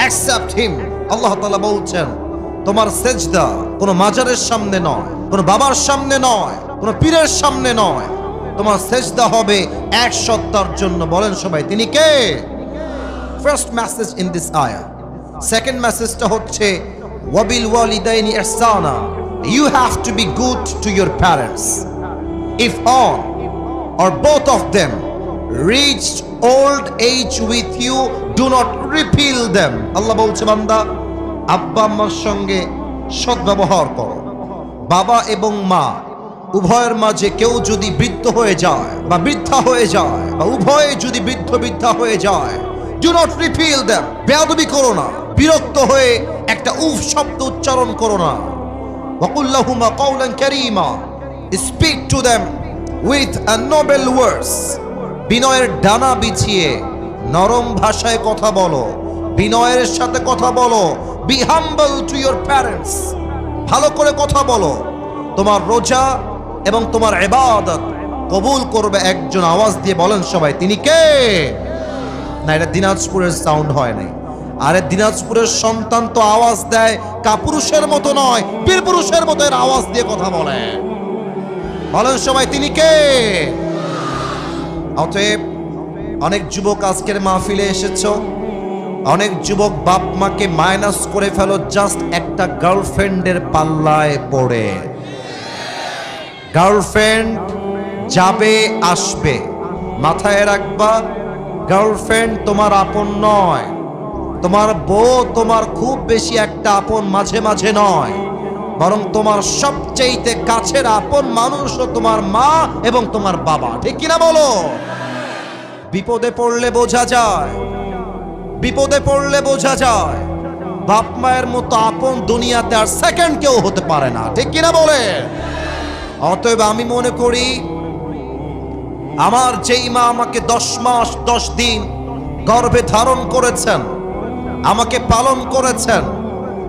accept him. আল্লাহ তাআলা বলছেন তোমার সেজদা কোনো মাজারের সামনে নয়, কোনো বাবার সামনে নয়, কোনো পীরের সামনে নয়, তোমার সেজদা হবে এক সত্তার জন্য। বলেন সবাই তিনি কে? ফার্স্ট মেসেজ ইন দিস আয়া। সেকেন্ড মেসেজটা হচ্ছে ওয়াবিল ওয়ালিদাইনি ইহসানা, you have to be good to your parents. If one or both of them reached old age with you, do not repel them. আল্লাহ বলছে বান্দা আব্বা আম্মার সঙ্গে সদ্ব্যবহার করো। বাবা এবং মা উভয়ের মাঝে কেউ যদি বৃদ্ধ হয়ে যায় বা বৃদ্ধা হয়ে যায় বা উভয়ে যদি বৃদ্ধ বৃদ্ধা হয়ে যায়, do not repel them. বেয়াদবি করো না, বিরক্ত হয়ে একটা উফ শব্দ উচ্চারণ করো না। وَقُلْ لَهُمَا قَوْلًا كَرِيمًا. Speak to them with a noble words. বিনয়ের ডানা বিছিয়ে নরম ভাষায় কথা বলো, বিনয়ের সাথে কথা বলো। Be humble to your parents. ভালো করে কথা বলো। তোমার রোজা এবং তোমার ইবাদত কবুল করবে একজন। আওয়াজ দিয়ে বলেন সবাই তিনি কে? না, এটা দিনাজপুরের সাউন্ড হয় নাই। আরে দিনাজপুরের সন্তান তো আওয়াজ দেয় কাপুরুষের মতো নয়, বীর পুরুষের মতো এর আওয়াজ দিয়ে কথা বলে। বলেন সবাই তিনি কে? অতএব অনেক যুবক আজকের মাহফিলে এসেছো, অনেক যুবক বাপ মাকে মাইনাস করে ফেলো জাস্ট একটা গার্লফ্রেন্ডের পাল্লায় পড়ে। গার্লফ্রেন্ড যাবে আসবে, মাথায় রাখবা গার্লফ্রেন্ড তোমার আপন নয়। তোমার বউ তোমার খুব বেশি একটা আপন মাঝে মাঝে নয়, বরং তোমার সবচেয়ে কাছের আপন মানুষও তোমার মা এবং তোমার বাবা। ঠিক কিনা বলো? বিপদে পড়লে বোঝা যায়, বিপদে পড়লে বোঝা যায় বাপ মায়ের মতো আপন দুনিয়াতে আর সেকেন্ড কেউ হতে পারে না। ঠিক কিনা বলে? অতএব আমি মনে করি আমার যেই মা আমাকে 10 মাস 10 দিন গর্ভে ধারণ করেছেন, আমাকে পালন করেছেন,